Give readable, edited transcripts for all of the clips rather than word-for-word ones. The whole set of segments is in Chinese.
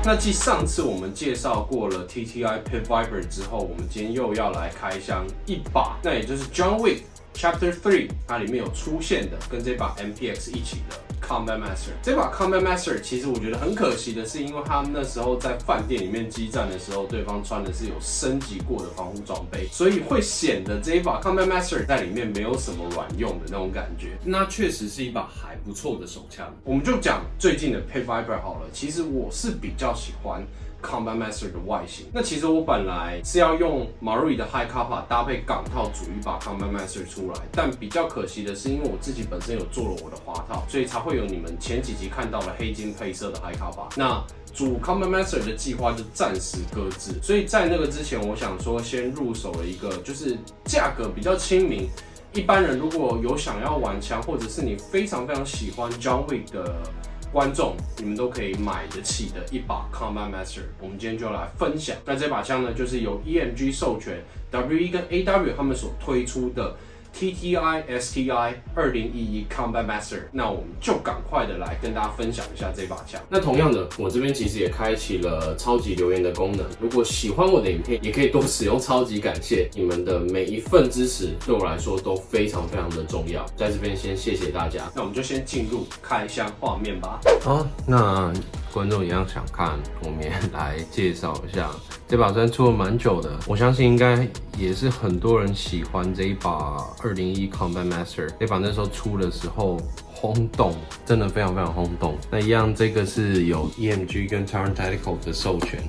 那继上次我们介绍过了 TTI Pit Viper 之后，我们今天又要来开箱一把，那也就是 John Wick Chapter 3， 它里面有出现的跟这把 MPX 一起的 Combat Master。这把 Combat Master 其实我觉得很可惜的是，因为他们那时候在饭店里面激战的时候，对方穿的是有升级过的防护装备，所以会显得这一把 Combat Master 在里面没有什么软用的那种感觉。那确实是一把还不错的手枪。我们就讲最近的 Pit Viper 好了，其实我是比较喜欢Combat Master 的外形。那其实我本来是要用 Marui 的 High Kappa 搭配港套组一把 Combat Master 出来，但比较可惜的是，因为我自己本身有做了我的滑套，所以才会有你们前几集看到的黑金配色的 High Kappa。那主 Combat Master 的计划就暂时搁置，所以在那个之前，我想说先入手了一个就是价格比较亲民，一般人如果有想要玩枪，或者是你非常非常喜欢 John Wick 的观众，你们都可以买得起的一把 Combat Master， 我们今天就来分享。那这把枪呢，就是由 EMG 授权 WE 跟 AW 他们所推出的 TTI STI 2011 Combat Master。那我们就赶快的来跟大家分享一下这把枪。那同样的，我这边其实也开启了超级留言的功能。如果喜欢我的影片，也可以多使用超级感谢，你们的每一份支持对我来说都非常非常的重要。在这边先谢谢大家。那我们就先进入开箱画面吧。好，那观众一样想看，我们也来介绍一下这把真出了蛮久的，我相信应该也是很多人喜欢这一把2011 Combat Master。这把那时候出的时候轰动，真的非常非常轰动。那一样，这个是有 EMG 跟 Taran Tactical 的授权，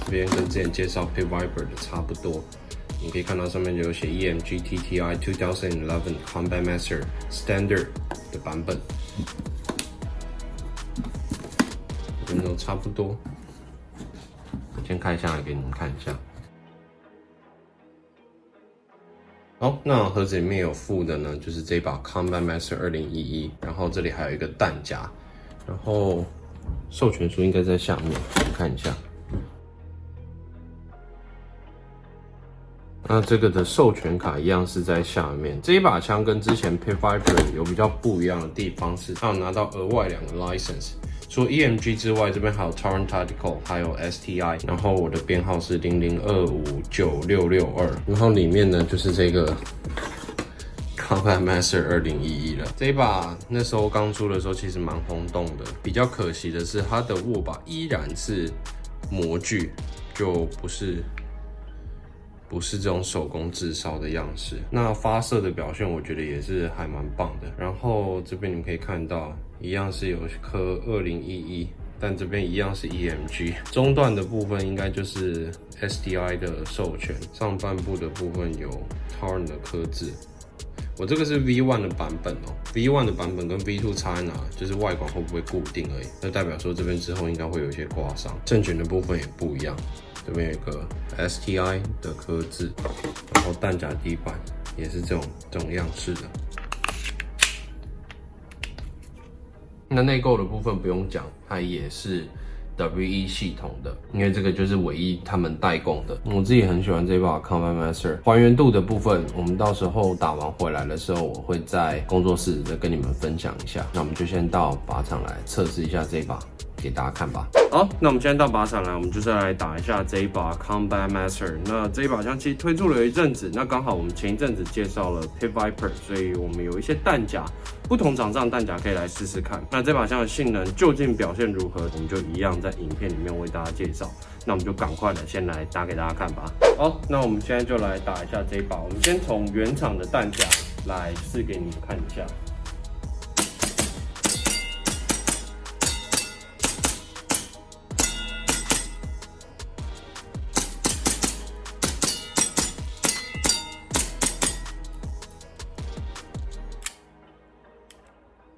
这边跟之前介绍 Pit Viper 的差不多。你可以看到上面有写 EMG TTI 2011 Combat Master Standard 的版本。都差不多，先开下来给你们看一下。好，那盒子里面有附的呢，就是这把 Combat Master 2011，然后这里还有一个弹夹，然后授权书应该在下面，你看一下。那这个的授权卡一样是在下面。这一把枪跟之前 Pit Viper 有比较不一样的地方是，它有拿到额外2个 license。除了 EMG 之外，这边还有 Taran Tactical， 还有 STI， 然后我的编号是00259662，然后里面呢就是这个 Combat Master 2011了。这一把那时候刚出的时候其实蛮轰动的，比较可惜的是它的握把依然是模具，就不是这种手工制烧的样式。那发射的表现我觉得也是还蛮棒的。然后这边你们可以看到，一样是有颗2011，但这边一样是 EMG。中段的部分应该就是 STI 的授权，上半部的部分有 Taran 的刻字。我这个是 V1 的版本哦 ，V1 的版本跟 V2 差在哪？就是外管会不会固定而已，就代表说这边之后应该会有一些刮伤。正拳的部分也不一样，这边有一个 STI 的刻字，然后弹夹底板也是这种样式的。那内购的部分不用讲，它也是 WE 系统的，因为这个就是唯一他们代工的。我自己很喜欢这把 Combat Master。还原度的部分，我们到时候打完回来的时候，我会在工作室再跟你们分享一下。那我们就先到靶场来测试一下这把，给大家看吧。好，那我们现在到靶场来，我们就是来打一下这一把 Combat Master。那这一把枪其实推出了一阵子，那刚好我们前一阵子介绍了 Pit Viper， 所以我们有一些弹夹，不同长相弹夹可以来试试看。那这把枪的性能究竟表现如何，我们就一样在影片里面为大家介绍。那我们就赶快的先来打给大家看吧。好，那我们现在就来打一下这一把。我们先从原厂的弹夹来试给你们看一下。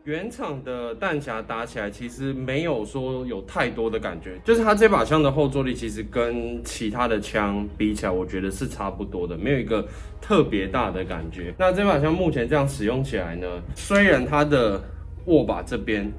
原厂的弹夹打起来其实没有说有太多的感觉，就是它这把枪的后坐力其实跟其他的枪比起来，我觉得是差不多的，没有一个特别大的感觉。那这把枪目前这样使用起来呢，虽然它的握把这边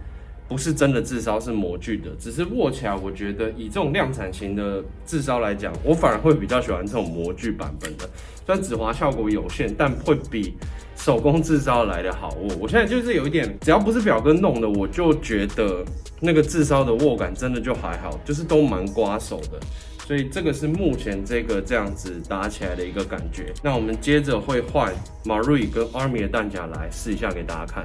不是真的炙烧，是模具的。只是握起来，我觉得以这种量产型的炙烧来讲，我反而会比较喜欢这种模具版本的。虽然指滑效果有限，但会比手工炙烧来的好握。我现在就是有一点，只要不是表哥弄的，我就觉得那个炙烧的握感真的就还好，就是都蛮刮手的。所以这个是目前这样子打起来的一个感觉。那我们接着会换 Marui 跟 Army 的弹夹来试一下给大家看。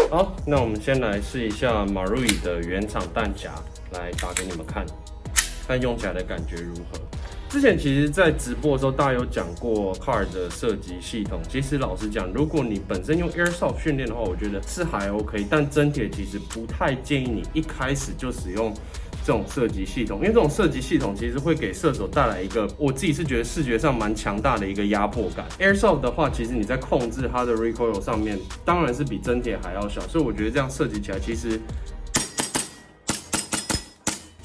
好，那我们先来试一下 Marui 的原厂弹夹，来打给你们看，看用起来的感觉如何。之前其实，在直播的时候，大家有讲过 CAR 的射击系统。其实老实讲，如果你本身用 Airsoft 训练的话，我觉得是还 OK， 但真铁其实不太建议你一开始就使用这种射击系统，因为这种射击系统其实会给射手带来一个，我自己是觉得视觉上蛮强大的一个压迫感。Airsoft 的话，其实你在控制它的 recoil 上面，当然是比真铁还要小，所以我觉得这样射击起来其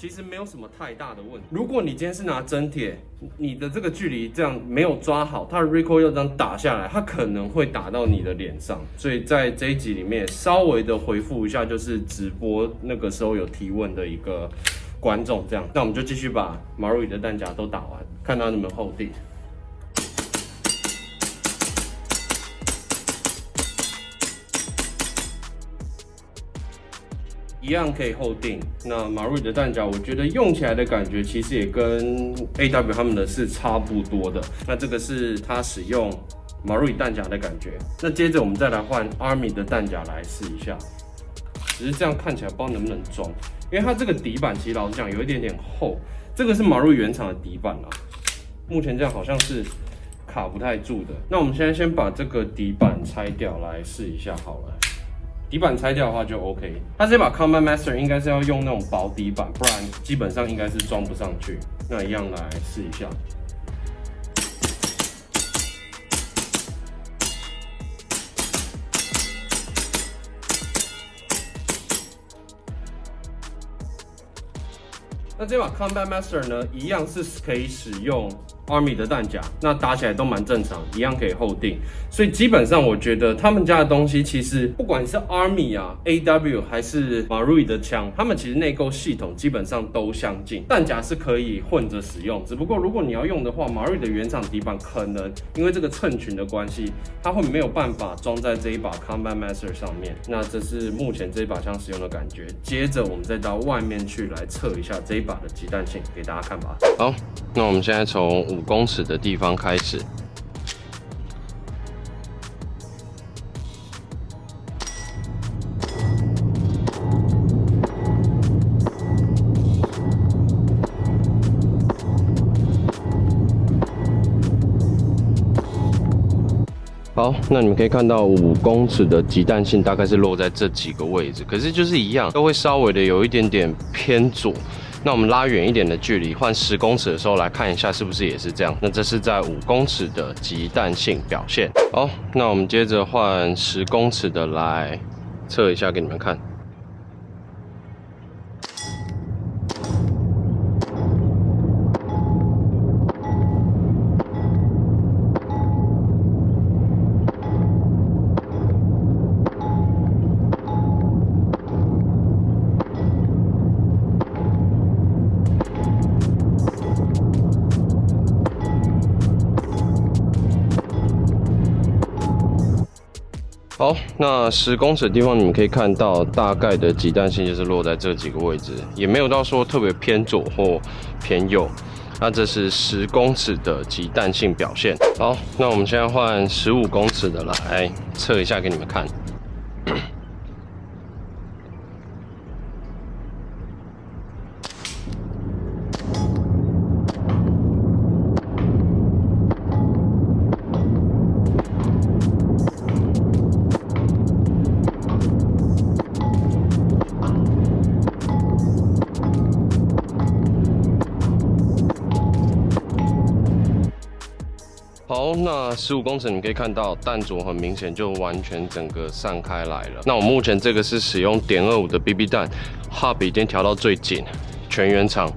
实没有什么太大的问题。如果你今天是拿真铁，你的这个距离这样没有抓好，它的 recoil 这样打下来，它可能会打到你的脸上。所以在这一集里面稍微的回复一下，就是直播那个时候有提问的一个观众这样。那我们就继续把 Marui 的弹夹都打完，看它能不能hold地。一样可以hold定。那 Marui 的弹夹，我觉得用起来的感觉其实也跟 AW 他们的是差不多的。那这个是它使用 Marui 弹夹的感觉。那接着我们再来换 Army 的弹夹来试一下。只是这样看起来不知道能不能装，因为它这个底板其实老实讲有一点点厚。这个是 Marui 原厂的底板啦，目前这样好像是卡不太住的。那我们现在先把这个底板拆掉来试一下好了。底板拆掉的话就 OK， 它这把 Combat Master 应该是要用那种薄底板，不然基本上应该是装不上去。那一样来试一下。那这把 Combat Master 呢，一样是可以使用 Army 的弹夹，那打起来都蛮正常，一样可以hold定。所以基本上我觉得他们家的东西，其实不管是 Army 啊、AW 还是 Marui 的枪，他们其实内构系统基本上都相近，弹夹是可以混着使用。只不过如果你要用的话，Marui 的原厂底板可能因为这个衬裙的关系，它会没有办法装在这一把 Combat Master 上面。那这是目前这一把枪使用的感觉。接着我们再到外面去来测一下这一把的击弹性，给大家看吧。好，那我们现在从5公尺的地方开始。好，那你们可以看到5公尺的击弹性大概是落在这几个位置，可是就是一样，都会稍微的有一点点偏左。那我们拉远一点的距离，换10公尺的时候来看一下，是不是也是这样？那这是在5公尺的击弹性表现。好，那我们接着换10公尺的来测一下给你们看。好，那10公尺的地方你们可以看到，大概的极淡性就是落在这几个位置，也没有到说特别偏左或偏右。那这是10公尺的极淡性表现。好，那我们现在换15公尺的来测一下给你们看。好，那15公尺你可以看到弹着很明显就完全整个散开来了。那我目前这个是使用.25的 BB 弹 ，Hub 已经调到最紧，全原厂。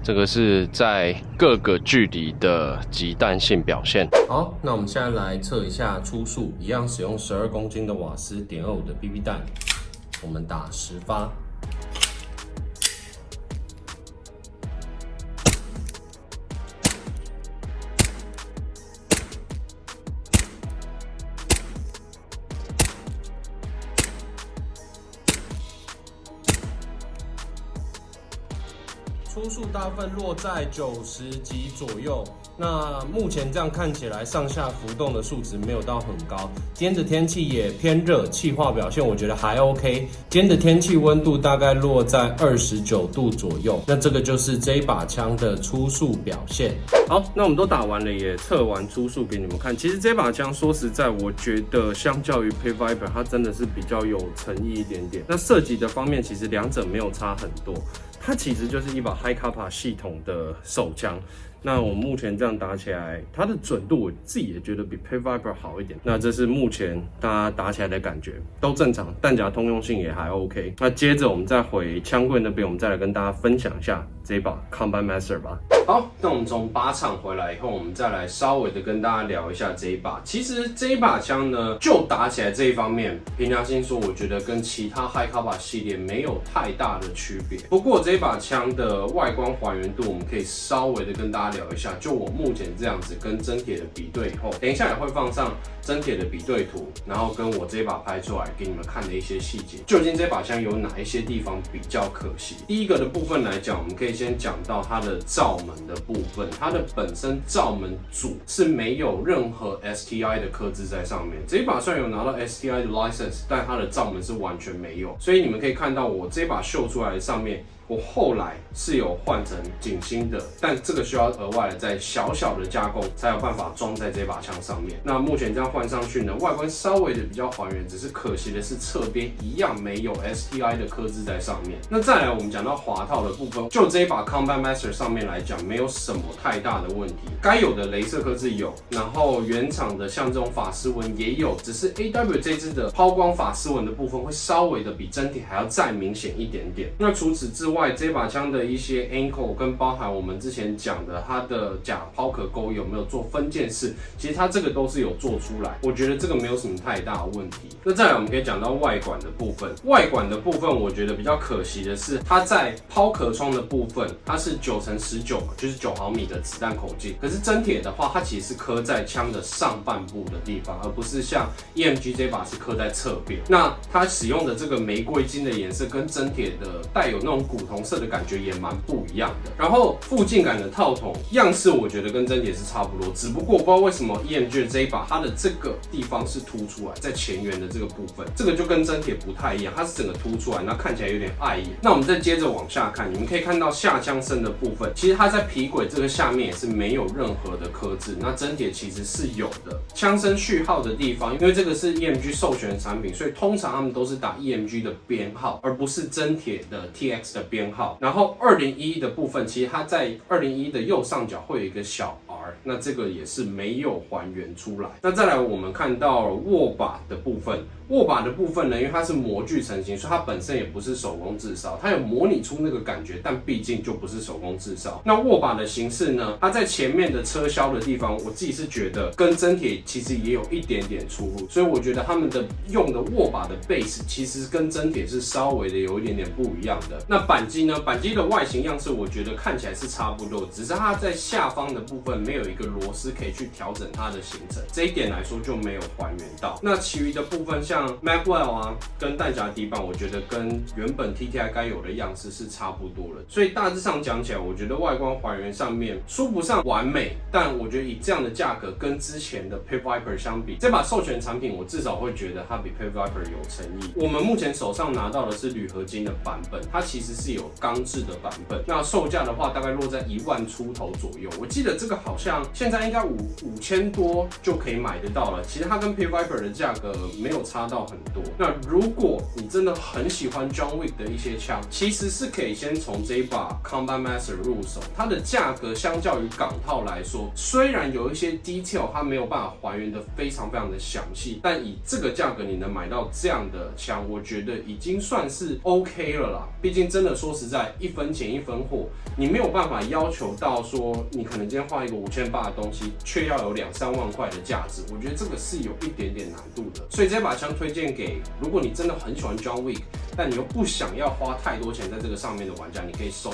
这个是在各个距离的极淡性表现。好，那我们现在来测一下初速，一样使用12公斤的瓦斯.25的 BB 弹，我们打10发。初速大部分落在90级左右，那目前这样看起来上下浮动的数值没有到很高。今天的天气也偏热，气化表现我觉得还 OK。今天的天气温度大概落在29度左右，那这个就是这一把枪的初速表现。好，那我们都打完了，也测完初速给你们看。其实这把枪说实在，我觉得相较于 Pit Viper， 它真的是比较有诚意一点点。那射击的方面，其实两者没有差很多。它其实就是一把 High Kappa 系统的手枪。那我目前这样打起来，它的准度我自己也觉得比 Pit Viper 好一点。那这是目前大家打起来的感觉，都正常，弹夹通用性也还 OK。那接着我们再回枪柜那边，我们再来跟大家分享一下这一把 Combat Master 吧。好，那我们从靶场回来以后，我们再来稍微的跟大家聊一下这一把。其实这一把枪呢，就打起来这一方面，凭良心说，我觉得跟其他 High Kappa 系列没有太大的区别。不过这一把枪的外观还原度，我们可以稍微的跟大家聊一下。就我目前这样子跟真铁的比对以后，等一下也会放上真铁的比对图，然后跟我这一把拍出来给你们看的一些细节。究竟这把枪有哪一些地方比较可惜？第一个的部分来讲，我们可以先讲到它的罩门的部分，它的本身罩门组是没有任何 STI 的刻字在上面。这一把虽然有拿到 STI 的 license， 但它的罩门是完全没有。所以你们可以看到我这把秀出来的上面，我后来是有换成紧芯的，但这个需要额外的再小小的加工，才有办法装在这把枪上面。那目前这样换上去呢，外观稍微的比较还原，只是可惜的是侧边一样没有 STI 的刻字在上面。那再来我们讲到滑套的部分，就这一把 Combat Master 上面来讲，没有什么太大的问题，该有的雷射刻字有，然后原厂的像这种法丝纹也有，只是 AW 这支的抛光法丝纹的部分会稍微的比真铁还要再明显一点点。那除此之外，这把枪的一些 ankle 跟包含我们之前讲的它的假抛壳钩有没有做分件式，其实它这个都是有做出来，我觉得这个没有什么太大的问题。那再来我们可以讲到外管的部分，外管的部分我觉得比较可惜的是，它在抛壳窗的部分，它是9×19嘛，就是9毫米的子弹口径。可是真铁的话，它其实是刻在枪的上半部的地方，而不是像 EMG 这把是刻在侧边。那它使用的这个玫瑰金的颜色跟真铁的带有那种古铜色的感觉也蛮不一样的。然后附近感的套筒样式，我觉得跟真铁是差不多，只不过我不知道为什么 EMG 的这一把它的这个地方是凸出来，在前缘的这个部分，这个就跟真铁不太一样，它是整个凸出来，那看起来有点碍眼。那我们再接着往下看，你们可以看到下枪身的部分，其实它在皮轨这个下面也是没有任何的刻字，那真铁其实是有的。枪身序号的地方，因为这个是 EMG 授权的产品，所以通常他们都是打 EMG 的编号，而不是真铁的 TX 的编号。然后201的部分，其实它在201的右上角会有一个小 R， 那这个也是没有还原出来。那再来我们看到握把的部分，握把的部分呢，因为它是模具成型，所以它本身也不是手工制烧，它有模拟出那个感觉，但毕竟就不是手工制烧。那握把的形式呢，它在前面的车销的地方，我自己是觉得跟真铁其实也有一点点出入，所以我觉得他们的用的握把的 base 其实跟真铁是稍微的有一点点不一样的。那扳机呢，扳机的外形样式我觉得看起来是差不多，只是它在下方的部分没有有一个螺丝可以去调整它的行程，这一点来说就没有还原到。那其余的部分像 Magwell 啊跟弹夹底板，我觉得跟原本 TTI 该有的样式是差不多了，所以大致上讲起来，我觉得外观还原上面说不上完美，但我觉得以这样的价格跟之前的 Pit Viper 相比，这把授权产品我至少会觉得它比 Pit Viper 有诚意。我们目前手上拿到的是铝合金的版本，它其实是有钢制的版本，那售价的话大概落在1万出头左右。我记得这个好像现在应该5000多就可以买得到了，其实它跟 Pit Viper 的价格没有差到很多。那如果你真的很喜欢 John Wick 的一些枪，其实是可以先从这一把 Combat Master 入手，它的价格相较于港套来说，虽然有一些 detail 它没有办法还原的非常的详细，但以这个价格你能买到这样的枪，我觉得已经算是 OK 了啦。毕竟真的说实在，一分钱一分货，你没有办法要求到说你可能今天花一个5800的东西，却要有2-3万块的价值，我觉得这个是有一点点难度的。所以这把枪推荐给如果你真的很喜欢 John Wick， 但你又不想要花太多钱在这个上面的玩家，你可以收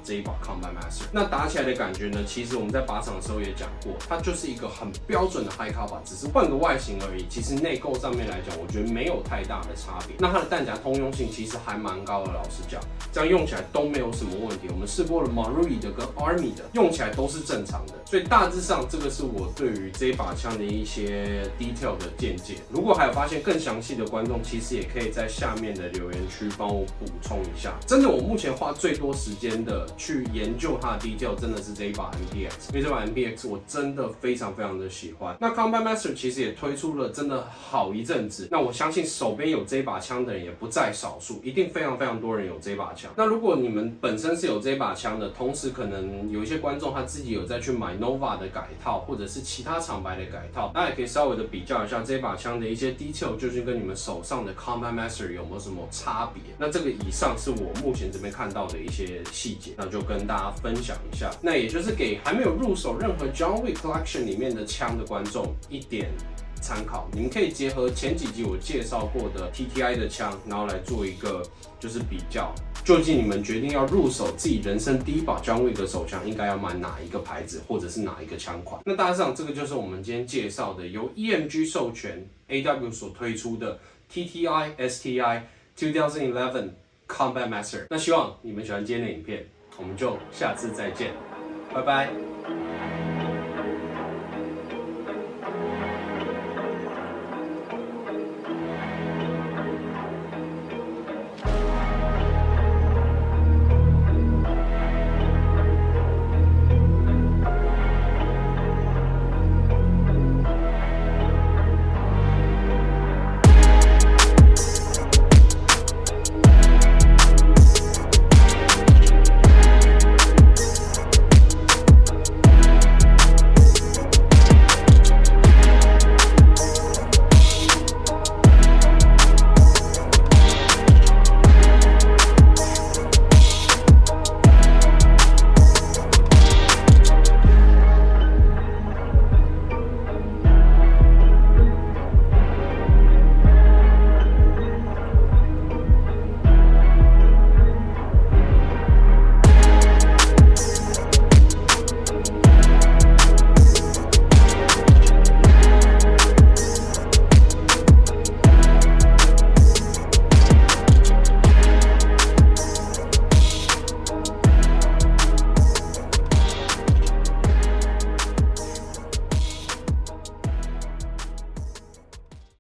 这一把 Combat Master。那打起来的感觉呢？其实我们在靶场的时候也讲过，它就是一个很标准的 High Caliber， 只是换个外形而已。其实内构上面来讲，我觉得没有太大的差别。那它的弹夹通用性其实还蛮高的，老实讲，这样用起来都没有什么问题。我们试过了 Marui 的跟 Army 的，用起来都是正常的。所以大致上，这个是我对于这一把枪的一些 detail 的见解。如果还有发现更详细的观众，其实也可以在下面的留言区帮我补充一下。真的，我目前花最多时间的去研究它的 detail， 真的是这一把 MPX， 因为这把 MPX 我真的非常的喜欢。那 Combat Master 其实也推出了真的好一阵子，那我相信手边有这把枪的人也不在少数，一定非常多人有这把枪。那如果你们本身是有这把枪的，同时可能有一些观众他自己有在去买 Nova 的改套，或者是其他厂牌的改套，大家也可以稍微的比较一下这把枪的一些 detail 究竟跟你们手上的 Combat Master 有没有什么差别。那这个以上是我目前这边看到的一些细节，那就跟大家分享一下。那也就是给还没有入手任何 John Wick Collection 里面的枪的观众一点参考，你们可以结合前几集我介绍过的 TTI 的枪，然后来做一个就是比较，究竟你们决定要入手自己人生第一把 John Wick 的手枪，应该要买哪一个牌子或者是哪一个枪款。那大致上这个就是我们今天介绍的由 EMG 授权 AW 所推出的 TTI STI 2011 Combat Master。那希望你们喜欢今天的影片，我们就下次再见，拜拜。